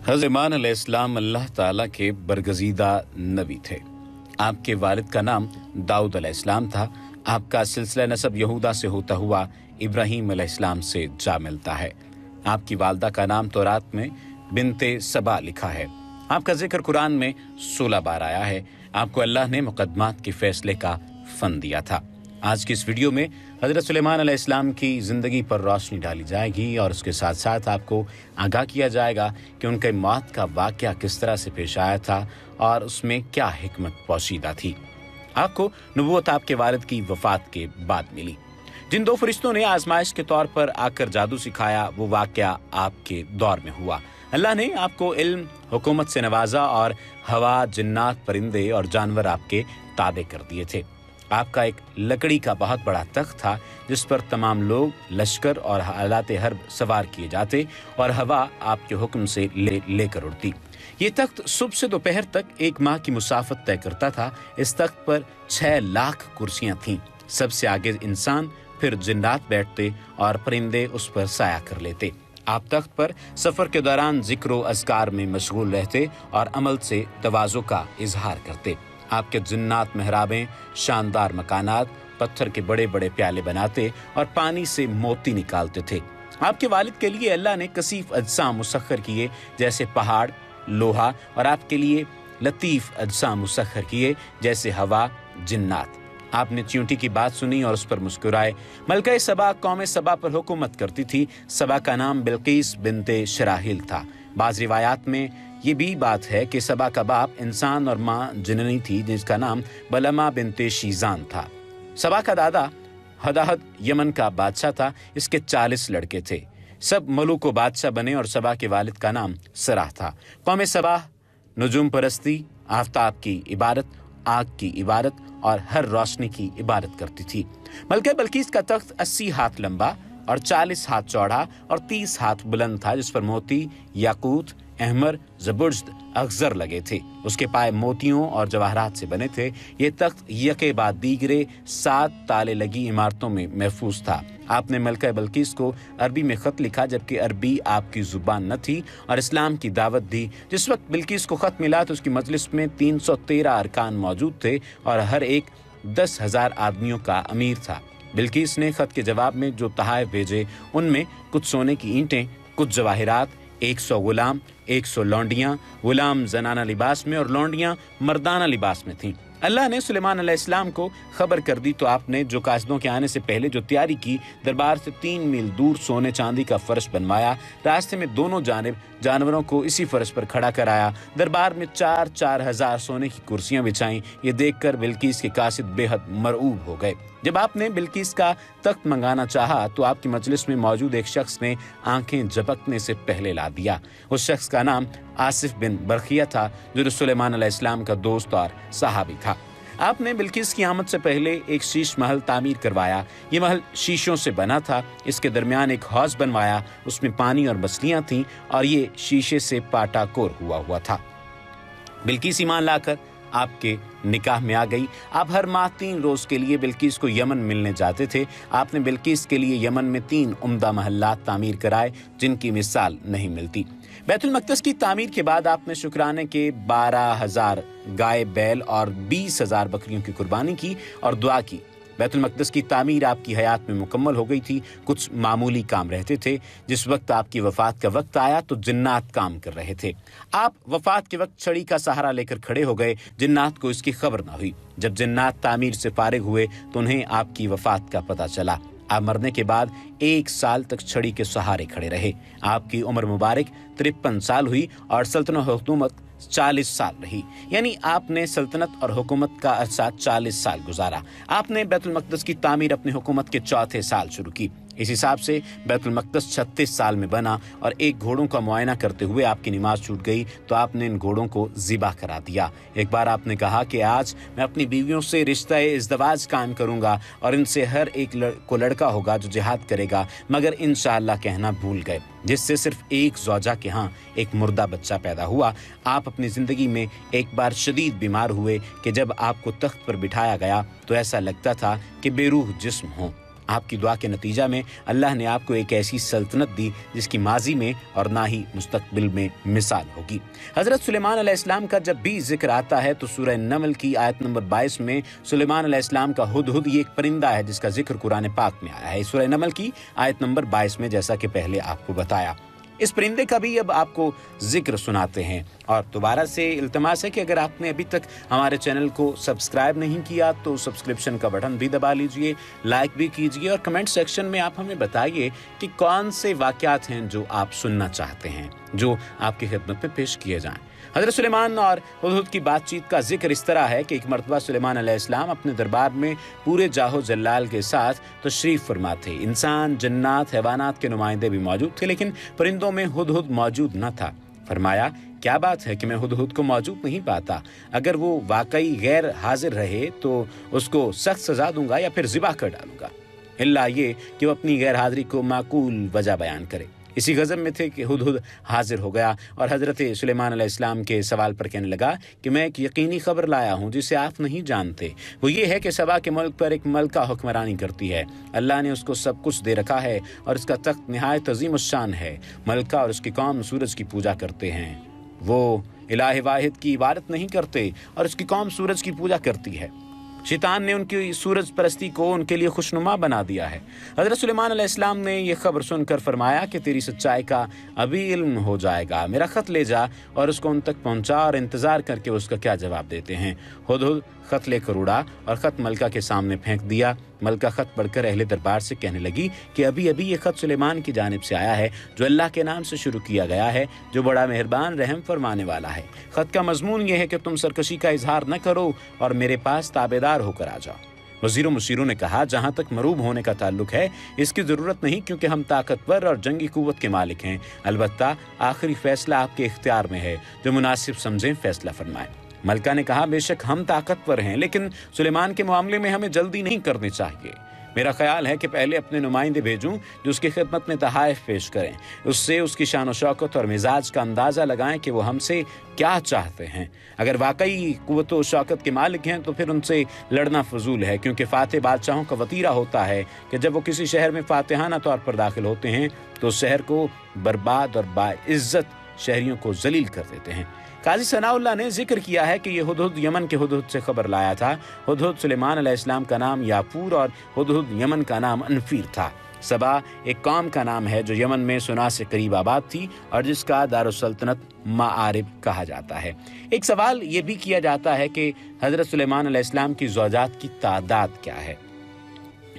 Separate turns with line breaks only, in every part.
हज़रत सुलेमान अलैहिस्सलाम अल्लाह ताला के बरगज़ीदा नबी थे। आपके वालिद का नाम दाऊद अलैहिस्सलाम था। आपका सिलसिला नसब यहूदा से होता हुआ इब्राहीम अलैहिस्सलाम से जा मिलता है। आपकी वालदा का नाम तौरात में बिनते सबा लिखा है। आपका जिक्र कुरान में 16 बार आया है। आपको अल्लाह ने मुकद्दमात के फैसले का फ़न दिया था। आज की इस वीडियो में हज़रत सुलेमान अलैहिस्सलाम की ज़िंदगी पर रोशनी डाली जाएगी और उसके साथ साथ आपको आगाह किया जाएगा कि उनके मौत का वाक़या किस तरह से पेश आया था और उसमें क्या हिकमत पोशीदा थी। आपको नबूवत आपके वालिद की वफ़ात के बाद मिली। जिन दो फरिश्तों ने आजमाइश के तौर पर आकर जादू सिखाया, वो वाक़या आपके दौर में हुआ। अल्लाह ने आपको इल्म, हुकूमत से नवाजा और हवा, जिन्नात, परिंदे और जानवर आपके ताबे कर दिए थे। आपका एक लकड़ी का बहुत बड़ा तख्त था जिस पर तमाम लोग, लश्कर और आलाते हर्ब सवार किए जाते और हवा आपके हुक्म से लेकर उड़ती। ये तख्त सुबह से दोपहर तक 1 माह की मुसाफत तय करता था। इस तख्त पर 6 लाख कुर्सियां थीं। सबसे आगे इंसान, फिर जिन्नात बैठते और परिंदे उस पर साया कर लेते। आप तख्त पर सफ़र के दौरान ज़िक्र अज़कार में मशगूल रहते और अमल से तवाज़ु का इजहार करते। आपके जिन्नात महराबें, शानदार मकानात, पत्थर के बड़े बड़े प्याले बनाते और पानी से मोती निकालते थे। आपके वालिद के लिए अल्लाह ने कसीफ अज्साम मुसख्खर किए जैसे पहाड़, लोहा, और आपके लिए लतीफ़ अज्साम मुसख्खर किए जैसे हवा, जिन्नात। आपने चींटी की बात सुनी और उस पर मुस्कुराए। मलका सबा कौम सबा पर हुकूमत करती थी। सबा का नाम बिल्कीस बिनते शराहिल था। बाज़ रिवायात में ये भी बात है कि सबा का बाप इंसान और माँ जिननी थी जिसका नाम बलमा बिनते शीजान था। सबा का दादा हदाहद यमन का बादशाह था। इसके 40 लड़के थे। सब मलूक व बादशाह बने और सबा के वालिद का नाम सराह था। कौम सबा नजूम परस्ती, आफ्ताब की इबादत, आग की इबादत और हर रोशनी की इबादत करती थी। मलका बल्कीस का तख्त 80 हाथ लंबा और 40 हाथ चौड़ा और 30 हाथ बुलंद था, जिस पर मोती, याकूत, अहमर, जबरदस्त अख्जर लगे थे। उसके पाए मोतियों और जवाहरात से बने थे। ये तख्त यके बाद दीगरे 7 ताले लगी इमारतों में महफूज था। आपने मलका बल्कीस को अरबी में ख़त लिखा जबकि अरबी आपकी ज़ुबान न थी और इस्लाम की दावत दी। जिस वक्त बिल्कीस को ख़त मिला तो उसकी मजलिस में 313 अरकान मौजूद थे और हर एक 10,000 आदमियों का अमीर था। बिल्कीस ने ख़त के जवाब में जो तोहफ़े भेजे उनमें कुछ सोने की ईंटें, कुछ जवाहिरात, 100 गुलाम, 100 लौंडियाँ, गुलाम जनाना लिबास में और लौंडियाँ मर्दाना लिबास में थीं। अल्लाह ने सुलेमान अलैहिस्सलाम को खबर कर दी तो आपने जो कासिदों के आने से पहले जो तैयारी की, दरबार से 3 मील दूर सोने चांदी का फर्श बनवाया। रास्ते में दोनों जानिब जानवरों को इसी फर्श पर खड़ा कराया। दरबार में 4-4 हजार सोने की कुर्सियां बिछाईं। ये देखकर बिल्कीस के कासिद बेहद मरऊब हो गए। जब आपने बिल्कीस का तख्त मंगाना चाहा तो आपकी मजलिस में मौजूद एक शख्स ने आंखें झपकने से पहले ला दिया। उस शख्स का नाम आसिफ बिन बरखिया था, जो सुलेमान अलैहिस्सलाम का दोस्त और सहाबी था। आपने बिल्कीस की आमद से पहले एक शीश महल तामीर करवाया। ये महल शीशों से बना था। इसके दरमियान एक हौज बनवाया, उसमें पानी और मछलियां थीं और ये शीशे से पाटाकोर हुआ था। बिल्कीस ईमान लाकर आपके निकाह में आ गई। आप हर माह 3 रोज के लिए बिल्कीस को यमन मिलने जाते थे। आपने बिल्कीस के लिए यमन में 3 उम्दा महल्लात तामीर कराए जिनकी मिसाल नहीं मिलती। बैतुल मक़दस की तामीर के बाद आपने शुक्राने के 12,000 गाय, बैल और 20,000 बकरियों की कुर्बानी की और दुआ की। बैतुल मक़दस की तामीर आपकी हयात में मुकम्मल हो गई थी। कुछ मामूली काम रहते थे। जिस वक्त आपकी वफ़ात का वक्त आया तो जिन्नात काम कर रहे थे। आप वफ़ात के वक्त छड़ी का सहारा लेकर खड़े हो गए। जिन्नात को इसकी खबर न हुई। जब जिन्नात तामीर से फारिग हुए तो उन्हें आपकी वफ़ात का पता चला। आप मरने के बाद 1 साल तक छड़ी के सहारे खड़े रहे। आपकी उम्र मुबारक 53 साल हुई और सल्तनत और हुकूमत 40 साल रही। यानी आपने सल्तनत और हुकूमत का अरसा 40 साल गुजारा। आपने बैतुल मक़दस की तामीर अपनी हुकूमत के 4थे साल शुरू की। इस हिसाब से बैतुल मक़दस 36 साल में बना और एक घोड़ों का मुआयना करते हुए आपकी नमाज छूट गई तो आपने इन घोड़ों को ज़िबा करा दिया। एक बार आपने कहा कि आज मैं अपनी बीवियों से रिश्ता इज़्दवाज कायम करूंगा और इनसे हर एक को लड़का होगा जो जिहाद करेगा, मगर इंशाअल्लाह कहना भूल गए, जिससे सिर्फ एक ज़ौजा के यहाँ एक मुर्दा बच्चा पैदा हुआ। आप अपनी ज़िंदगी में एक बार शदीद बीमार हुए कि जब आपको तख्त पर बिठाया गया तो ऐसा लगता था कि बेरूह जिस्म हो। आपकी दुआ के नतीजा में अल्लाह ने आपको एक ऐसी सल्तनत दी जिसकी माजी में और ना ही मुस्तकबिल में मिसाल होगी। हज़रत सुलेमान अलैहिस्सलाम का जब भी जिक्र आता है तो सूरह नमल की आयत नंबर 22 में सुलेमान अलैहिस्सलाम का हुदहुद ये एक परिंदा है जिसका जिक्र कुरान पाक में आया है। सूरह नमल की आयत नंबर 22 में, जैसा कि पहले आपको बताया। इस परिंदे का भी अब आपको जिक्र सुनाते हैं। और दोबारा से इल्तिमास है कि अगर आपने अभी तक हमारे चैनल को सब्सक्राइब नहीं किया तो सब्सक्रिप्शन का बटन भी दबा लीजिए, लाइक भी कीजिए और कमेंट सेक्शन में आप हमें बताइए कि कौन से वाक़यात हैं जो आप सुनना चाहते हैं, जो आपकी खिदमत में पेश किए जाएं। हज़रत सुलेमान और हुदहुद की बातचीत का जिक्र इस तरह है कि एक मरतबा सुलेमान अलैहिस्सलाम अपने दरबार में पूरे जाहो जल्लाल के साथ तशरीफ़ फरमा थे। इंसान, जन्नात, हैवानात के नुमाइंदे भी मौजूद थे, लेकिन परिंदों में हुदहुद मौजूद न था। फरमाया, क्या बात है कि मैं हुदहुद को मौजूद नहीं पाता। अगर वो वाकई गैर हाजिर रहे तो उसको सख्त सज़ा दूंगा या फिर ज़िबा कर डालूंगा, इल्ला ये कि वो अपनी गैर हाजिरी को माकूल वजह बयान करे। इसी गज़ब में थे कि हुदहुद हाजिर हो गया और हज़रत सुलेमान अलैहिस्सलाम के सवाल पर कहने लगा कि मैं एक यकीनी खबर लाया हूँ जिसे आप नहीं जानते। वो ये है कि सबा के मुल्क पर एक मलका हुक्मरानी करती है। अल्लाह ने उसको सब कुछ दे रखा है और इसका तख्त निहायत अज़ीमुश्शान है। मलका और उसकी कौम सूरज की पूजा करते हैं। वो इलाह वाहिद की इबादत नहीं करते और उसकी कौम सूरज की पूजा करती है। शैतान ने उनकी सूरज परस्ती को उनके लिए खुशनुमा बना दिया है। हज़रत सुलेमान अलैहिस्सलाम ने यह खबर सुनकर फरमाया कि तेरी सच्चाई का अभी इल्म हो जाएगा। मेरा ख़त ले जा और उसको उन तक पहुंचा और इंतज़ार करके उसका क्या जवाब देते हैं। हुदहुद ख़त लेकर उड़ा और ख़त मलका के सामने फेंक दिया। मलका ख़त पढ़कर अहले दरबार से कहने लगी कि अभी अभी ये ख़त सुलेमान की जानिब से आया है जो अल्लाह के नाम से शुरू किया गया है, जो बड़ा मेहरबान रहम फरमाने वाला है। ख़त का मजमून ये है कि तुम सरकशी का इजहार न करो और मेरे पास ताबेदार होकर आ जाओ। वज़ीरों मुशीरों ने कहा, जहाँ तक मरूब होने का ताल्लुक है इसकी ज़रूरत नहीं, क्योंकि हम ताकतवर और जंगी कुव्वत के मालिक हैं। अलबत्ता आखिरी फ़ैसला आपके इख्तियार में है, जो मुनासिब समझें फ़ैसला फरमाएं। मलका ने कहा, बेशक हम ताकतवर हैं, लेकिन सुलेमान के मामले में हमें जल्दी नहीं करनी चाहिए। मेरा ख्याल है कि पहले अपने नुमाइंदे भेजूं जो उसकी खिदमत में तहाइफ पेश करें, उससे उसकी शान व शौकत और मिजाज का अंदाज़ा लगाएं कि वो हमसे क्या चाहते हैं। अगर वाकई कुव्वत व शौकत के मालिक हैं तो फिर उनसे लड़ना फजूल है, क्योंकि फ़ातिह बादशाहों का वतीरा होता है कि जब वो किसी शहर में फातिहाना तौर पर दाखिल होते हैं तो उस शहर को बर्बाद और बाइज्जत शहरियों को जलील कर देते हैं। काजी सनाउल्लाह ने जिक्र किया है कि ये हुदहुद यमन के हुदहुद से खबर लाया था। हुदहुद सुलेमान अलैहिस्सलाम का नाम याफूर और हुदहुद यमन का नाम अनफीर था। सबा एक कौम का नाम है जो यमन में सुना से करीब आबाद थी और जिसका दारुस्सल्तनत माआरिब कहा जाता है। एक सवाल ये भी किया जाता है कि हज़रत सुलेमान अलैहिस्सलाम की ज़ौजात की तादाद क्या है।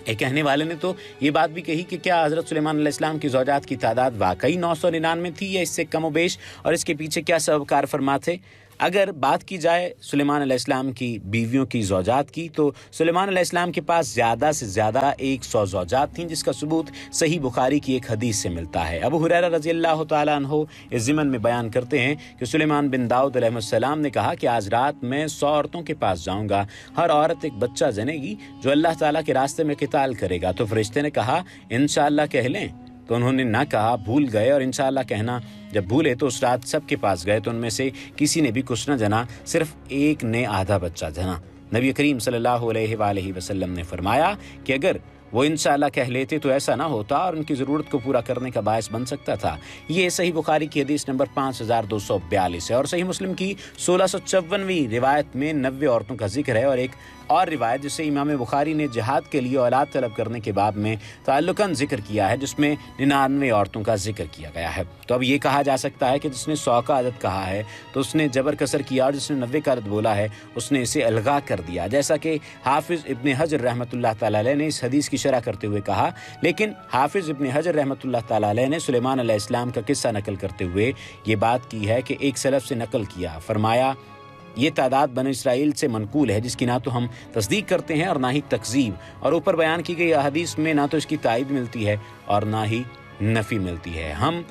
एक कहने वाले ने तो ये बात भी कही कि क्या हज़रत सुलेमान अलैहिस्सलाम की ज़ौजात की तादाद वाकई 999 थी या इससे कम व बेश, और इसके पीछे क्या सबब कार फरमा थे। अगर बात की जाए सुलेमान अलैहिस्सलाम की बीवियों की ज़ौजात की, तो सुलेमान अलैहिस्सलाम के पास ज़्यादा से ज़्यादा 100 ज़ौजात थीं, जिसका सबूत सही बुखारी की एक हदीस से मिलता है। अबू हुरैरा रज़ियल्लाहु तआला अन्हु इस ज़िमन में बयान करते हैं कि सुलेमान बिन दाऊद अलैहिस्सलाम ने कहा कि आज रात मैं 100 औरतों के पास जाऊँगा, हर औरत एक बच्चा जनेगी जो अल्लाह ताला के रास्ते में क़िताल करेगा। तो फरिश्ते ने कहा, इंशाअल्लाह कह लें। तो उन्होंने ना कहा, भूल गए, और इंशाअल्लाह कहना। जब भूले तो उस रात सबके पास गए तो उनमें से किसी ने भी कुछ न जना, सिर्फ एक ने आधा बच्चा जना। नबी करीम सल्लल्लाहु अलैहि वसल्लम ने फरमाया कि अगर वो इंशाअल्लाह कह लेते तो ऐसा ना होता और उनकी ज़रूरत को पूरा करने का बायस बन सकता था। ये सही बुखारी की हदीस नंबर 5242 है और सही मुस्लिम की 1654वीं रिवायत में 90 औरतों का जिक्र है। और एक और रिवायत जिसे इमाम बुखारी ने जिहाद के लिए औलाद तलब करने के बाब में ताल्लुकन जिक्र किया है, जिसमें 99 औरतों का जिक्र किया गया है। तो अब ये कहा जा सकता है कि जिसने 100 का अदद कहा है तो उसने जबर कसर किया, और जिसने 90 का अदद बोला है उसने इसे अलगा कर दिया। जैसा कि हाफिज़ इब्न हजर रहमतुल्लाह तआला अलैह ने इस हदीस की शरह करते हुए कहा। लेकिन हाफिज़ इब्न हजर रहमतुल्लाह तआला अलैह ने सुलेमान अलैहिस्सलाम का किस्सा नकल करते हुए ये बात की है कि एक सलफ से नकल किया, फरमाया ये तादाद बनी इसराइल से मनकूल है, जिसकी ना तो हम तस्दीक करते हैं और ना ही तकज़ीब। और ऊपर बयान की गई हदीस में ना तो इसकी तायद मिलती है और ना ही नफ़ी मिलती है। हम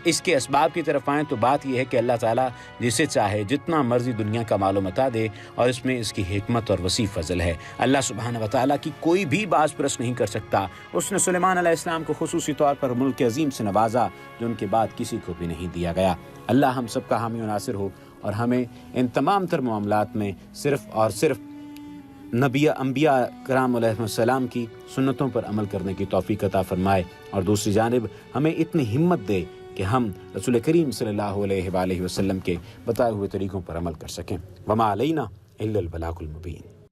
इसके असबाब की तरफ आएँ तो बात यह है कि अल्लाह ताला जिसे चाहे जितना मर्जी दुनिया का मालूम अता दे, और इसमें इसकी हिकमत और वसी फजल है। अल्लाह सुब्हानहू व तआला की कोई भी बाज़ परस नहीं कर सकता। उसने सुलेमान अलैहिस्सलाम को खुसूसी तौर पर मुल्क अज़ीम से नवाजा जो उनके बाद किसी को भी नहीं दिया गया। अल्लाह हम सब का हामी व नासिर हो और हमें इन तमाम तर मामलात में सिर्फ़ और सिर्फ نبی انبیاء کرام علیہ السلام کی سنتوں پر عمل کرنے کی توفیق عطا فرمائے، اور دوسری جانب ہمیں اتنی ہمت دے کہ ہم رسول کریم صلی اللہ علیہ وآلہ وسلم کے بتائے ہوئے طریقوں پر عمل کر سکیں۔ وما علینا الا البلاغ المبین۔